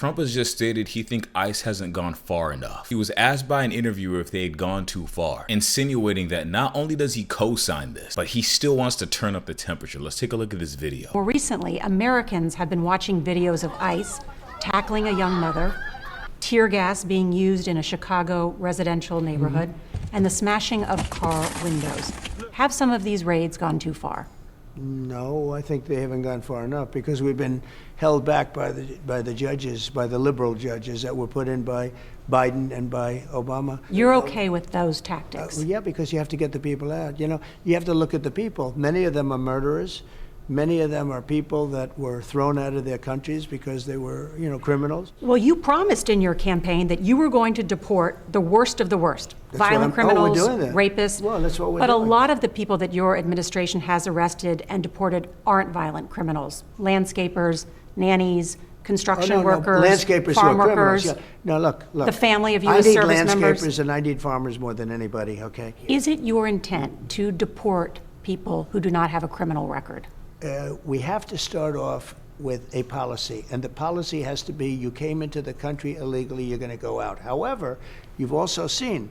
Trump has just stated he thinks ICE hasn't gone far enough. He was asked by an interviewer if they had gone too far, insinuating that not only does he co-sign this, but he still wants to turn up the temperature. Let's take a look at this video. More recently, Americans have been watching videos of ICE tackling a young mother, tear gas being used in a Chicago residential neighborhood, and the smashing of car windows. Have some of these raids gone too far? No, I think they haven't gone far enough because we've been held back by the judges, by the liberal judges that were put in by Biden and by Obama. You're okay with those tactics? Yeah, because you have to get the people out. You know, you have to look at the people. Many of them are murderers. Many of them are people that were thrown out of their countries because they were, criminals. Well, you promised in your campaign that you were going to deport the worst of the worst. Violent criminals, we're doing that. Rapists. Well, that's what we're doing. But a lot of the people that your administration has arrested and deported aren't violent criminals. Landscapers, nannies, construction workers, landscapers farm who are criminals. workers. Yeah. No, look. The family of U.S. service members. I need landscapers and I need farmers more than anybody, okay? Is it your intent to deport people who do not have a criminal record? We have to start off with a policy, and the policy has to be you came into the country illegally, you're going to go out. However, you've also seen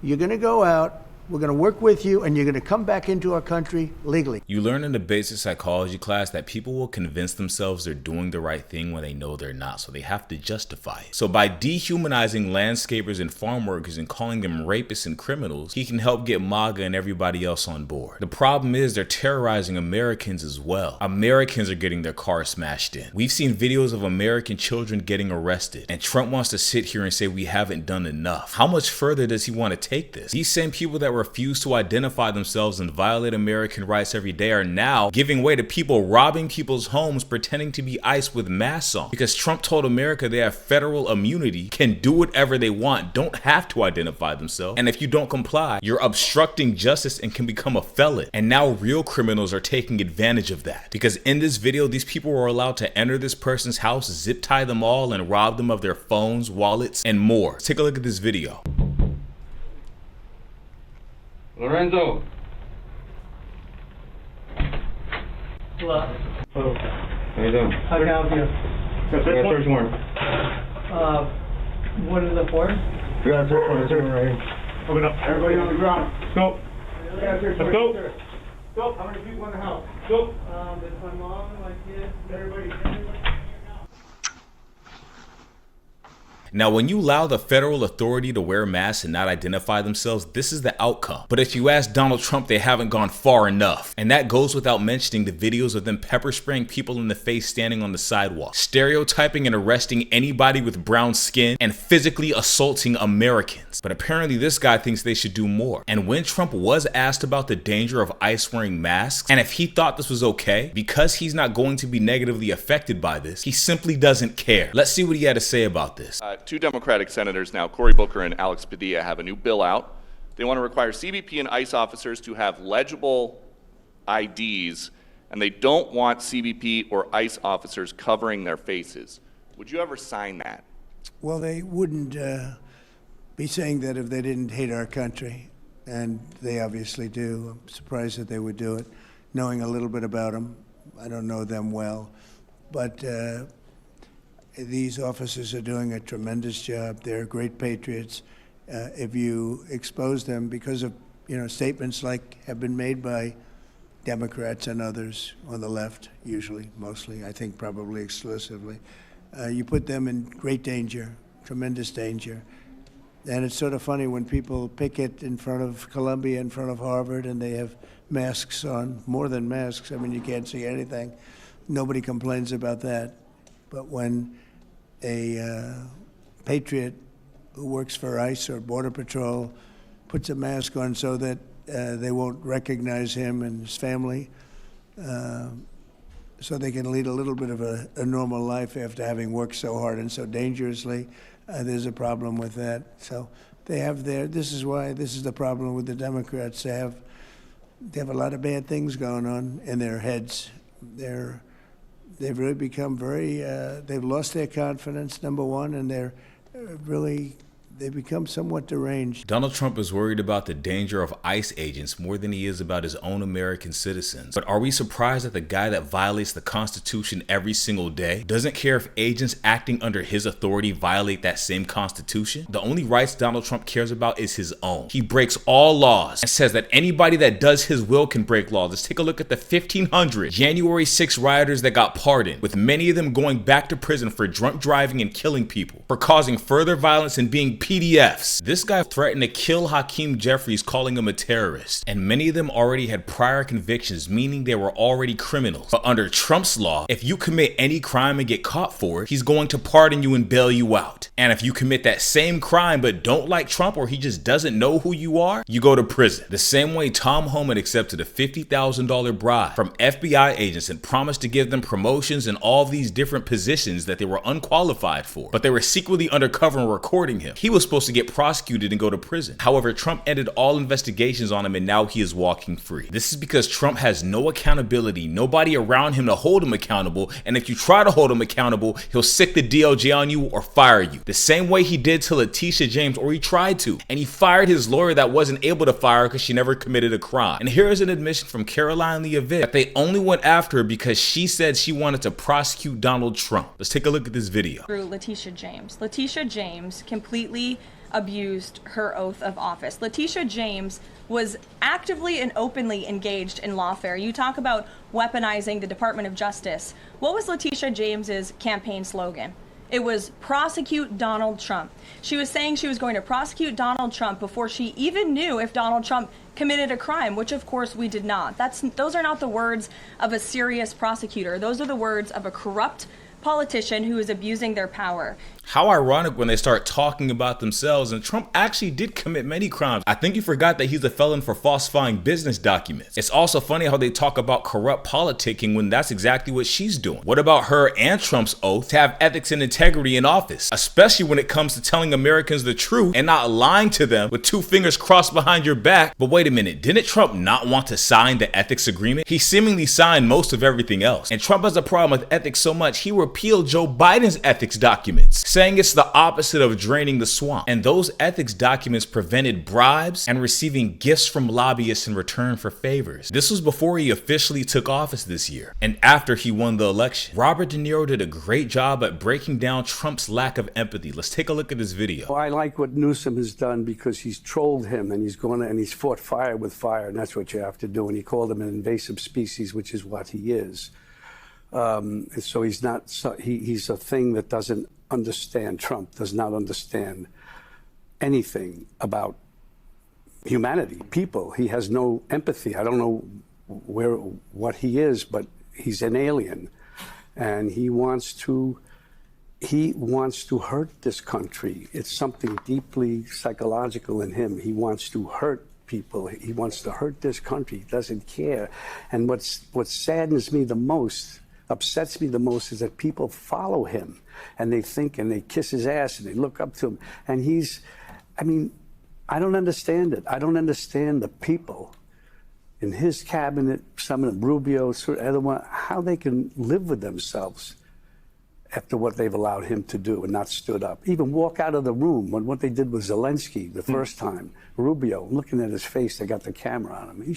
you're going to go out, we're going to work with you, and you're going to come back into our country legally. You learn in the basic psychology class that people will convince themselves they're doing the right thing when they know they're not, so they have to justify it. So by dehumanizing landscapers and farm workers and calling them rapists and criminals, he can help get MAGA and everybody else on board. The problem is they're terrorizing Americans as well. Americans are getting their cars smashed in. We've seen videos of American children getting arrested, and Trump wants to sit here and say we haven't done enough. How much further does he want to take this? These same people that refuse to identify themselves and violate American rights every day are now giving way to people robbing people's homes pretending to be ICE with masks on. Because Trump told America they have federal immunity, can do whatever they want, don't have to identify themselves. And if you don't comply, you're obstructing justice and can become a felon. And now real criminals are taking advantage of that. Because in this video, these people were allowed to enter this person's house, zip tie them all, and rob them of their phones, wallets, and more. Let's take a look at this video. Lorenzo. Hello. Hello. How you doing? How can I help you? Got a search warrant. What is it for? We got a search warrant. Search warrant right here. Open up. Everybody on the ground. Let's go. Let's go. Go. How many people in the house? Go. It's my mom, my kids, everybody. Now, when you allow the federal authority to wear masks and not identify themselves, this is the outcome. But if you ask Donald Trump, they haven't gone far enough. And that goes without mentioning the videos of them pepper spraying people in the face standing on the sidewalk, stereotyping and arresting anybody with brown skin, and physically assaulting Americans. But apparently this guy thinks they should do more. And when Trump was asked about the danger of ICE wearing masks, and if he thought this was okay, because he's not going to be negatively affected by this, he simply doesn't care. Let's see what he had to say about this. Two Democratic senators now, Cory Booker and Alex Padilla, have a new bill out. They want to require CBP and ICE officers to have legible IDs, and they don't want CBP or ICE officers covering their faces. Would you ever sign that? Well, they wouldn't be saying that if they didn't hate our country, and they obviously do. I'm surprised that they would do it, knowing a little bit about them. I don't know them well, but these officers are doing a tremendous job. They're great patriots. If you expose them because of statements like have been made by Democrats and others on the left, usually, mostly, I think probably exclusively, you put them in great danger, tremendous danger. And it's sort of funny when people picket in front of Columbia, in front of Harvard, and they have masks on, more than masks. I mean, you can't see anything. Nobody complains about that. But when a patriot who works for ICE or Border Patrol puts a mask on so that they won't recognize him and his family, so they can lead a little bit of a normal life after having worked so hard and so dangerously, there's a problem with that. So they have this is the problem with the Democrats. They have a lot of bad things going on in their heads. They've really become very, they've lost their confidence, number one, and they're really they become somewhat deranged. Donald Trump is worried about the danger of ICE agents more than he is about his own American citizens. But are we surprised that the guy that violates the Constitution every single day doesn't care if agents acting under his authority violate that same Constitution? The only rights Donald Trump cares about is his own. He breaks all laws and says that anybody that does his will can break laws. Let's take a look at the 1,500 January 6 rioters that got pardoned, with many of them going back to prison for drunk driving and killing people, for causing further violence and being PDFs. This guy threatened to kill Hakeem Jeffries, calling him a terrorist, and many of them already had prior convictions, meaning they were already criminals. But under Trump's law, if you commit any crime and get caught for it, he's going to pardon you and bail you out. And if you commit that same crime but don't like Trump, or he just doesn't know who you are, you go to prison. The same way Tom Homan accepted a $50,000 bribe from FBI agents and promised to give them promotions and all these different positions that they were unqualified for, but they were secretly undercover and recording him. He was supposed to get prosecuted and go to prison. However, Trump ended all investigations on him and now he is walking free. This is because Trump has no accountability, nobody around him to hold him accountable, and if you try to hold him accountable, he'll sick the DOJ on you or fire you. The same way he did to Letitia James, or he tried to, and he fired his lawyer that wasn't able to fire her because she never committed a crime. And here is an admission from Caroline Leavitt that they only went after her because she said she wanted to prosecute Donald Trump. Let's take a look at this video. Through Letitia James. Letitia James completely abused her oath of office. Letitia James was actively and openly engaged in lawfare. You talk about weaponizing the Department of Justice. What was Letitia James's campaign slogan? It was prosecute Donald Trump. She was saying she was going to prosecute Donald Trump before she even knew if Donald Trump committed a crime, which of course we did not. Those are not the words of a serious prosecutor. Those are the words of a corrupt politician who is abusing their power. How ironic when they start talking about themselves, and Trump actually did commit many crimes. I think you forgot that he's a felon for falsifying business documents. It's also funny how they talk about corrupt politicking when that's exactly what she's doing. What about her and Trump's oath to have ethics and integrity in office, especially when it comes to telling Americans the truth and not lying to them with two fingers crossed behind your back? But wait a minute, didn't Trump not want to sign the ethics agreement? He seemingly signed most of everything else. And Trump has a problem with ethics so much, he repealed Joe Biden's ethics documents, saying it's the opposite of draining the swamp. And those ethics documents prevented bribes and receiving gifts from lobbyists in return for favors. This was before he officially took office this year and after he won the election. Robert De Niro did a great job at breaking down Trump's lack of empathy. Let's take a look at this video. Well, I like what Newsom has done because he's trolled him and he's fought fire with fire, and that's what you have to do. And he called him an invasive species, which is what he is. So he's not. He's a thing that doesn't understand. Trump does not understand anything about humanity, people. He has no empathy. I don't know what he is, but he's an alien, and he wants to hurt this country. It's something deeply psychological in him. He wants to hurt people. He wants to hurt this country. He doesn't care. And what saddens me the most, upsets me the most, is that people follow him and they think and they kiss his ass and they look up to him. And I don't understand it. I don't understand the people in his cabinet, some of them, Rubio, how they can live with themselves after what they've allowed him to do and not stood up. Even walk out of the room when what they did with Zelensky the first time. Rubio, looking at his face, they got the camera on him.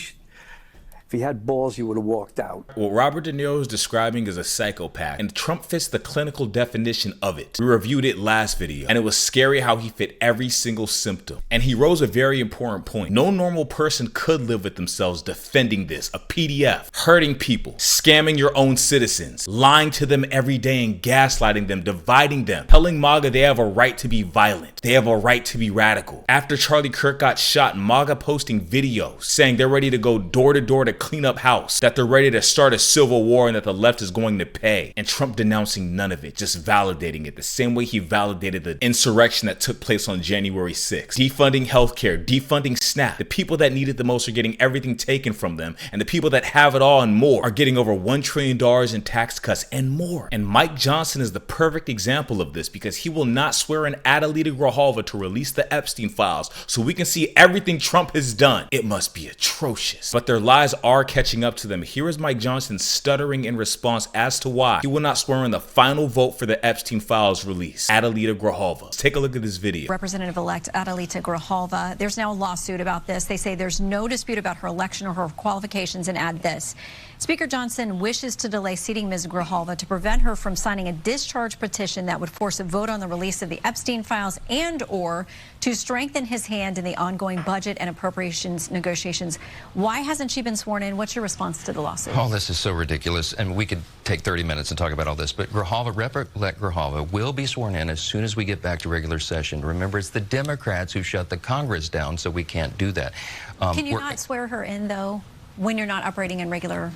If he had balls, he would have walked out. What Robert De Niro is describing is a psychopath, and Trump fits the clinical definition of it. We reviewed it last video, and it was scary how he fit every single symptom. And he rose a very important point. No normal person could live with themselves defending this, a PDF, hurting people, scamming your own citizens, lying to them every day and gaslighting them, dividing them, telling MAGA they have a right to be violent, they have a right to be radical. After Charlie Kirk got shot, MAGA posting videos saying they're ready to go door to door to clean up house, that they're ready to start a civil war and that the left is going to pay. And Trump denouncing none of it, just validating it the same way he validated the insurrection that took place on January 6th. Defunding healthcare, defunding SNAP. The people that need it the most are getting everything taken from them, and the people that have it all and more are getting over $1 trillion in tax cuts and more. And Mike Johnson is the perfect example of this, because he will not swear in Adelita Grijalva to release the Epstein files so we can see everything Trump has done. It must be atrocious. But their lies are catching up to them. Here is Mike Johnson stuttering in response as to why he will not swear in the final vote for the Epstein files release. Adelita Grijalva. Let's take a look at this video. Representative-elect Adelita Grijalva, there's now a lawsuit about this. They say there's no dispute about her election or her qualifications, and add this. Speaker Johnson wishes to delay seating Ms. Grijalva to prevent her from signing a discharge petition that would force a vote on the release of the Epstein files and or to strengthen his hand in the ongoing budget and appropriations negotiations. Why hasn't she been sworn in? What's your response to the lawsuit? All this is so ridiculous, and we could take 30 minutes and talk about all this, but Rep-elect Grijalva will be sworn in as soon as we get back to regular session. Remember, it's the Democrats who shut the Congress down, so we can't do that. Can you not swear her in, though, when you're not operating in regular?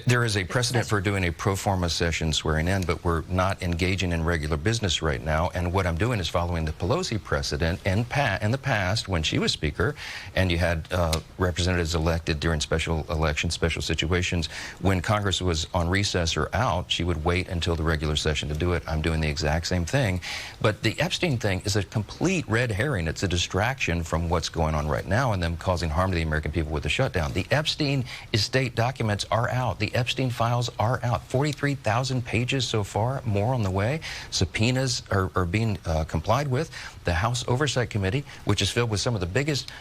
There is a precedent for doing a pro forma session swearing in, but we're not engaging in regular business right now. And what I'm doing is following the Pelosi precedent in the past when she was Speaker, and you had representatives elected during special elections, special situations. When Congress was on recess or out, she would wait until the regular session to do it. I'm doing the exact same thing. But the Epstein thing is a complete red herring. It's a distraction from what's going on right now and them causing harm to the American people with the shutdown. The Epstein estate documents are out. The Epstein files are out. 43,000 pages so far, more on the way. Subpoenas are being complied with. The House Oversight Committee, which is filled with some of the biggest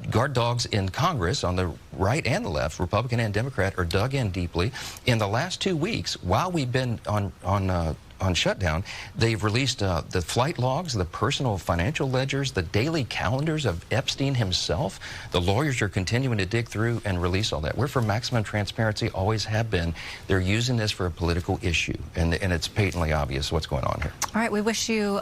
guard dogs in Congress on the right and the left, Republican and Democrat, are dug in deeply. In the last 2 weeks, while we've been on shutdown, they've released the flight logs, the personal financial ledgers, the daily calendars of Epstein himself. The lawyers are continuing to dig through and release all that. We're for maximum transparency, always have been. They're using this for a political issue, and it's patently obvious what's going on here. All right, we wish you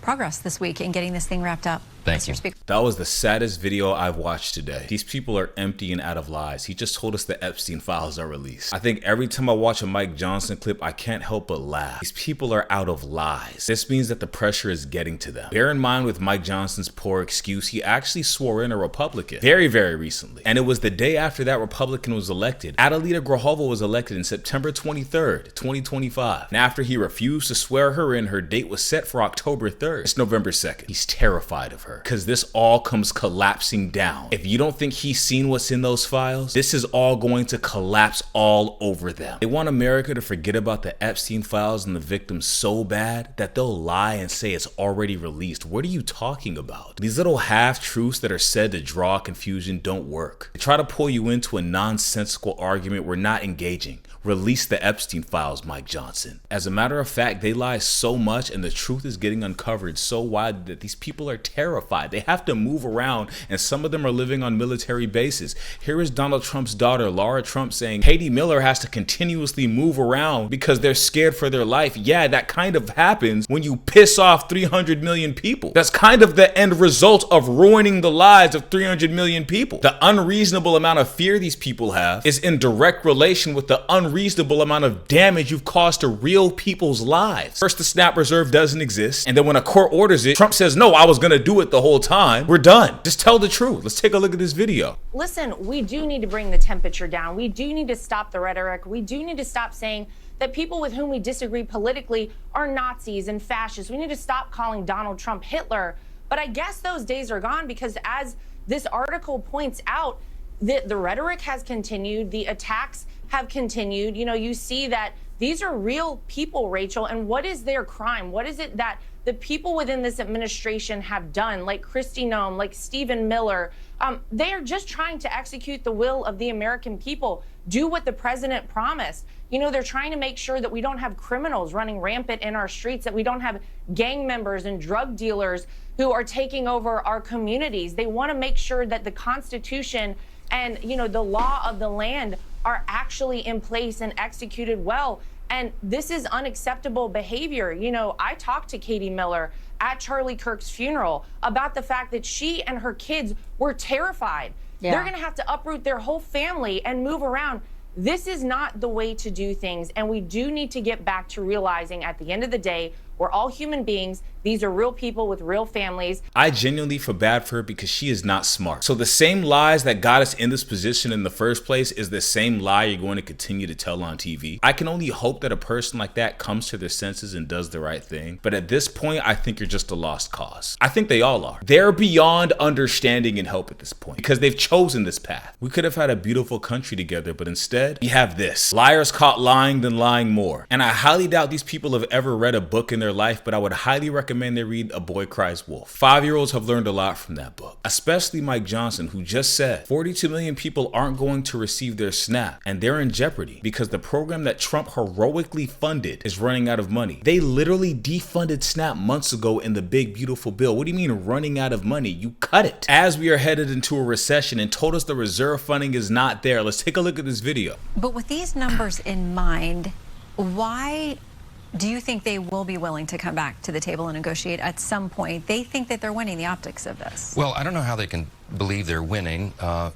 progress this week in getting this thing wrapped up. Thank you. That was the saddest video I've watched today. These people are empty and out of lies. He just told us the Epstein files are released. I think every time I watch a Mike Johnson clip, I can't help but laugh. These people are out of lies. This means that the pressure is getting to them. Bear in mind with Mike Johnson's poor excuse, he actually swore in a Republican very, very recently. And it was the day after that Republican was elected. Adelita Grijalva was elected in September 23rd, 2025. And after he refused to swear her in, her date was set for October 3rd. It's November 2nd. He's terrified of her because this all comes collapsing down. If you don't think he's seen what's in those files, this is all going to collapse all over them. They want America to forget about the Epstein files and the victims so bad that they'll lie and say it's already released. What are you talking about? These little half-truths that are said to draw confusion don't work. They try to pull you into a nonsensical argument. We're not engaging. Release the Epstein files, Mike Johnson. As a matter of fact, they lie so much and the truth is getting uncovered so wide that these people are terrified. They have to move around, and some of them are living on military bases. Here is Donald Trump's daughter, Laura Trump, saying Katie Miller has to continuously move around because they're scared for their life. Yeah, that kind of happens when you piss off 300 million people. That's kind of the end result of ruining the lives of 300 million people. The unreasonable amount of fear these people have is in direct relation with the unreasonable amount of damage you've caused to real people's lives. First, the snap reserve doesn't exist, and then when a court orders it, Trump says, no, I was gonna do it the whole time. We're done. Just tell the truth. Let's take a look at this video. Listen, we do need to bring the temperature down. We do need to stop the rhetoric. We do need to stop saying that people with whom we disagree politically are Nazis and fascists. We need to stop calling Donald Trump Hitler. But I guess those days are gone because, as this article points out, the rhetoric has continued, the attacks have continued. You know, you see that these are real people, Rachel, and what is their crime? What is it that the people within this administration have done, like Kristi Noem, like Stephen Miller? They are just trying to execute the will of the American people, do what the president promised. You know, they're trying to make sure that we don't have criminals running rampant in our streets, that we don't have gang members and drug dealers who are taking over our communities. They want to make sure that the Constitution and, you know, the law of the land are actually in place and executed well. And this is unacceptable behavior. You know, I talked to Katie Miller at Charlie Kirk's funeral about the fact that she and her kids were terrified. Yeah. They're going to have to uproot their whole family and move around. This is not the way to do things. And we do need to get back to realizing at the end of the day, we're all human beings. These are real people with real families. I genuinely feel bad for her because she is not smart. So the same lies that got us in this position in the first place is the same lie you're going to continue to tell on TV. I can only hope that a person like that comes to their senses and does the right thing. But at this point, I think you're just a lost cause. I think they all are. They're beyond understanding and hope at this point because they've chosen this path. We could have had a beautiful country together, but instead we have this. Liars caught lying, then lying more. And I highly doubt these people have ever read a book in their life, but I would highly recommend they read A Boy Cries Wolf. 5-year-olds have learned a lot from that book, especially Mike Johnson, who just said 42 million people aren't going to receive their SNAP, and they're in jeopardy because the program that Trump heroically funded is running out of money. They literally defunded SNAP months ago in the big beautiful bill. What do you mean running out of money? You cut it. As we are headed into a recession and told us the reserve funding is not there, let's take a look at this video. But with these numbers in mind, why do you think they will be willing to come back to the table and negotiate at some point? They think that they're winning the optics of this. Well, I don't know how they can believe they're winning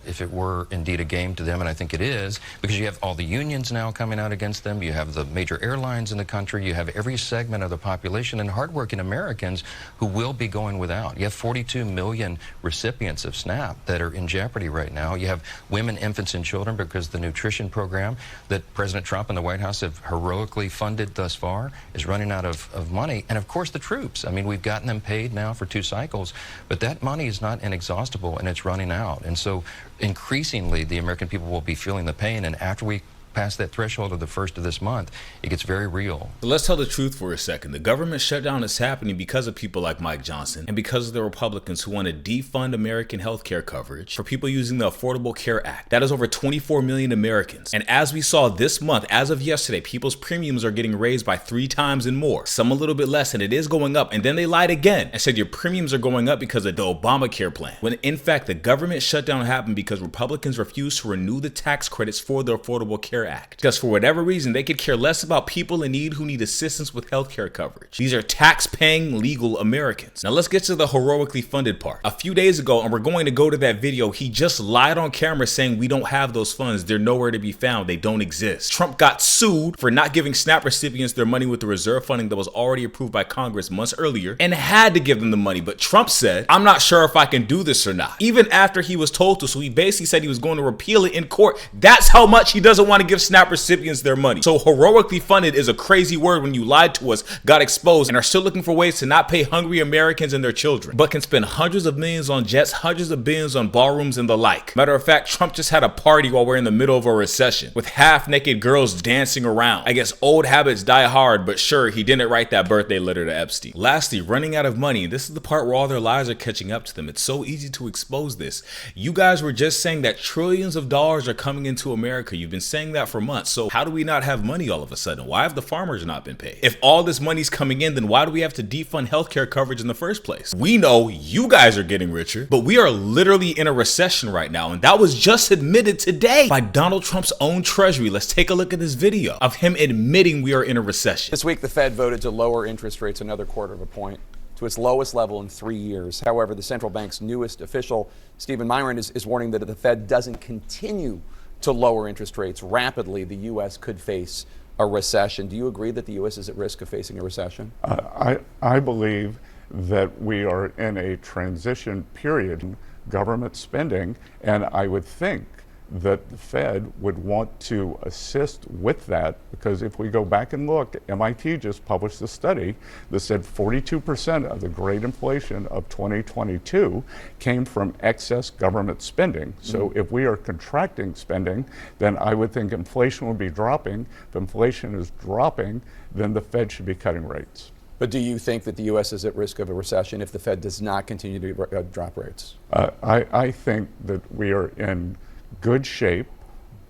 if it were indeed a game to them, and I think it is, because you have all the unions now coming out against them, you have the major airlines in the country, you have every segment of the population and hardworking Americans who will be going without. You have 42 million recipients of SNAP that are in jeopardy right now. You have women, infants, and children because the nutrition program that President Trump and the White House have heroically funded thus far is running out of money. And of course the troops. I mean, we've gotten them paid now for 2 cycles, but that money is not inexhaustible, and it's running out. And so increasingly the American people will be feeling the pain, and after we pass that threshold of the 1st of this month, it gets very real. So let's tell the truth for a second. The government shutdown is happening because of people like Mike Johnson and because of the Republicans who want to defund American health care coverage for people using the Affordable Care Act. That is over 24 million Americans. And as we saw this month, as of yesterday, people's premiums are getting raised by 3 times and more. Some a little bit less, and it is going up. And then they lied again and said your premiums are going up because of the Obamacare plan. When in fact, the government shutdown happened because Republicans refused to renew the tax credits for the Affordable Care Act. Because for whatever reason, they could care less about people in need who need assistance with healthcare coverage. These are tax-paying legal Americans. Now let's get to the heroically funded part. A few days ago, and we're going to go to that video, he just lied on camera saying we don't have those funds. They're nowhere to be found. They don't exist. Trump got sued for not giving SNAP recipients their money with the reserve funding that was already approved by Congress months earlier and had to give them the money. But Trump said, I'm not sure if I can do this or not, even after he was told to. So he basically said he was going to repeal it in court. That's how much he doesn't want to give SNAP recipients their money. So heroically funded is a crazy word when you lied to us, got exposed, and are still looking for ways to not pay hungry Americans and their children, but can spend hundreds of millions on jets, hundreds of billions on ballrooms and the like. Matter of fact, Trump just had a party while we're in the middle of a recession with half-naked girls dancing around. I guess old habits die hard, but sure, he didn't write that birthday letter to Epstein. Lastly, running out of money. This is the part where all their lies are catching up to them. It's so easy to expose this. You guys were just saying that trillions of dollars are coming into America. You've been saying that for months. So how do we not have money all of a sudden? Why have the farmers not been paid? If all this money's coming in, then why do we have to defund healthcare coverage in the first place? We know you guys are getting richer, but we are literally in a recession right now, and that was just admitted today by Donald Trump's own Treasury. Let's take a look at this video of him admitting we are in a recession. This week, the Fed voted to lower interest rates another 1/4 point to its lowest level in 3 years. However, the central bank's newest official, Stephen Myron, is warning that if the Fed doesn't continue to lower interest rates rapidly, the U.S. could face a recession. Do you agree that the U.S. is at risk of facing a recession? I believe that we are in a transition period in government spending, and I would think that the Fed would want to assist with that, because if we go back and look, MIT just published a study that said 42% of the great inflation of 2022 came from excess government spending. So if we are contracting spending, then I would think inflation would be dropping. If inflation is dropping, then the Fed should be cutting rates. But do you think that the U.S. is at risk of a recession if the Fed does not continue to drop rates? I think that we are in good shape,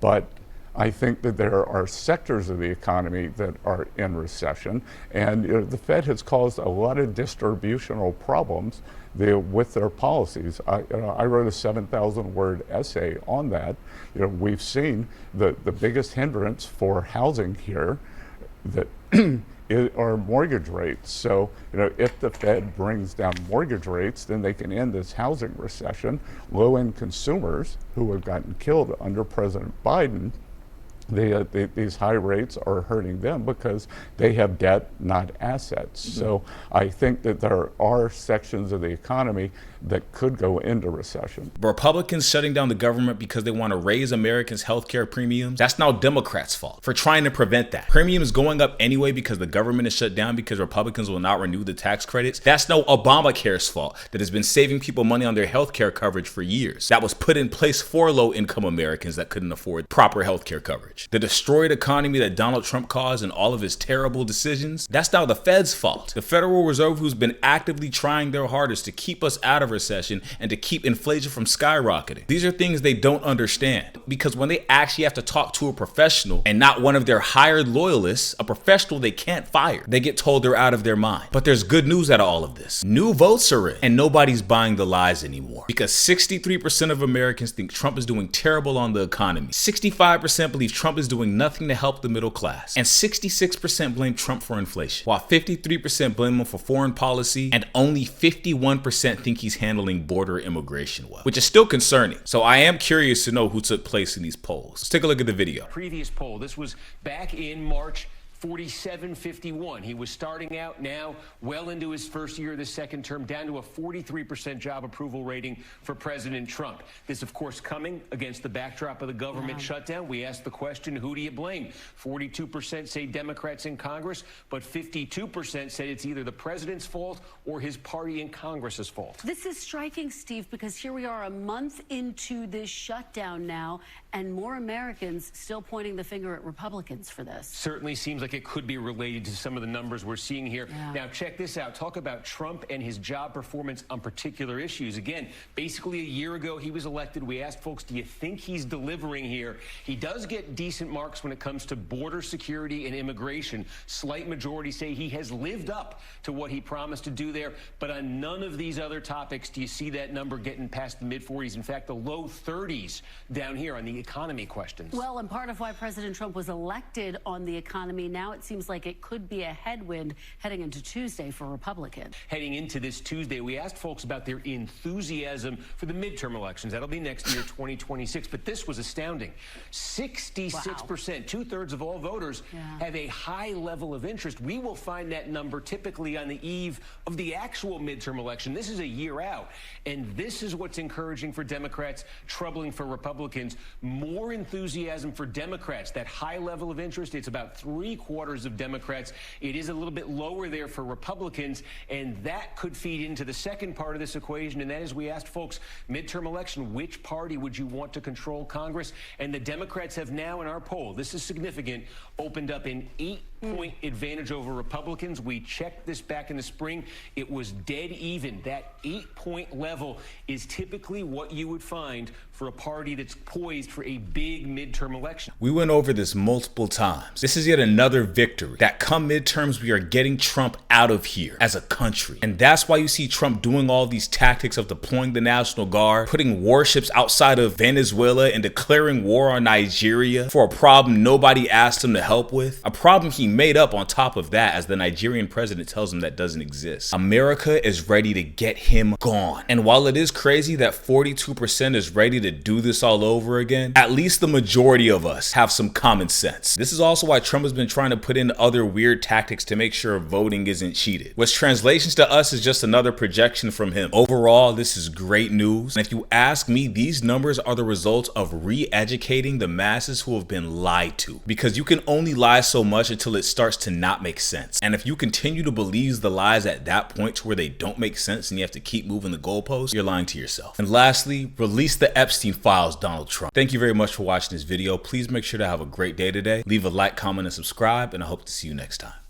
but I think that there are sectors of the economy that are in recession, and the Fed has caused a lot of distributional problems with their policies. I wrote a 7,000-word essay on that. We've seen the biggest hindrance for housing here that are mortgage rates. So, if the Fed brings down mortgage rates, then they can end this housing recession. Low-end consumers who have gotten killed under President Biden these high rates are hurting them because they have debt, not assets. So I think that there are sections of the economy that could go into recession. Republicans shutting down the government because they want to raise Americans' healthcare premiums, that's now Democrats' fault for trying to prevent that. Premiums going up anyway because the government is shut down because Republicans will not renew the tax credits. That's no Obamacare's fault that has been saving people money on their healthcare coverage for years. That was put in place for low-income Americans that couldn't afford proper healthcare coverage. The destroyed economy that Donald Trump caused and all of his terrible decisions, that's now the Fed's fault. The Federal Reserve, who's been actively trying their hardest to keep us out of recession and to keep inflation from skyrocketing. These are things they don't understand, because when they actually have to talk to a professional and not one of their hired loyalists, a professional they can't fire, they get told they're out of their mind. But there's good news out of all of this. New votes are in, and nobody's buying the lies anymore, because 63% of Americans think Trump is doing terrible on the economy. 65% believe Trump is doing nothing to help the middle class, and 66% blame Trump for inflation, while 53% blame him for foreign policy, and only 51% think he's handling border immigration well, which is still concerning. So I am curious to know who took place in these polls. Let's take a look at the video. Previous poll, this was back in March, 47-51. He was starting out now well into his first year of the second term, down to a 43% job approval rating for President Trump. This, of course, coming against the backdrop of the government shutdown. We asked the question, who do you blame? 42% say Democrats in Congress, but 52% said it's either the president's fault or his party in Congress's fault. This is striking, Steve, because here we are a month into this shutdown now, and more Americans still pointing the finger at Republicans for this. Certainly seems like it could be related to some of the numbers we're seeing here. Now, check this out. Talk about Trump and his job performance on particular issues. Again, basically a year ago he was elected. We asked folks, do you think he's delivering here? He does get decent marks when it comes to border security and immigration. Slight majority say he has lived up to what he promised to do there, but on none of these other topics do you see that number getting past the mid-40s. In fact, the low 30s down here on the economy questions. Well, and part of why President Trump was elected on the economy, now it seems like it could be a headwind heading into Tuesday for Republicans. Heading into this Tuesday, we asked folks about their enthusiasm for the midterm elections. That'll be next year, 2026. But this was astounding. 66%, two-thirds of all voters have a high level of interest. We will find that number typically on the eve of the actual midterm election. This is a year out. And this is what's encouraging for Democrats, troubling for Republicans. More enthusiasm for Democrats. That high level of interest, it's about 3/4 of Democrats. It is a little bit lower there for Republicans, and that could feed into the second part of this equation, and that is we asked folks, midterm election, which party would you want to control Congress? And the Democrats have now, in our poll, this is significant, opened up an 8-point advantage over Republicans. We checked this back in the spring. It was dead even. That 8-point level is typically what you would find for a party that's poised for a big midterm election. We went over this multiple times. This is yet another victory that come midterms, we are getting Trump out of here as a country. And that's why you see Trump doing all these tactics of deploying the National Guard, putting warships outside of Venezuela, and declaring war on Nigeria for a problem nobody asked him to help with. A problem he made up on top of that, as the Nigerian president tells him that doesn't exist. America is ready to get him gone. And while it is crazy that 42% is ready to do this all over again, at least the majority of us have some common sense. This is also why Trump has been trying to put in other weird tactics to make sure voting isn't cheated, which translations to us is just another projection from him. Overall, this is great news. And if you ask me, these numbers are the result of re-educating the masses who have been lied to, because you can only lie so much until it starts to not make sense. And if you continue to believe the lies at that point to where they don't make sense and you have to keep moving the goalposts, you're lying to yourself. And lastly, release the Epstein files, Donald Trump. Thank you very much for watching this video. Please make sure to have a great day today. Leave a like, comment, and subscribe, and I hope to see you next time.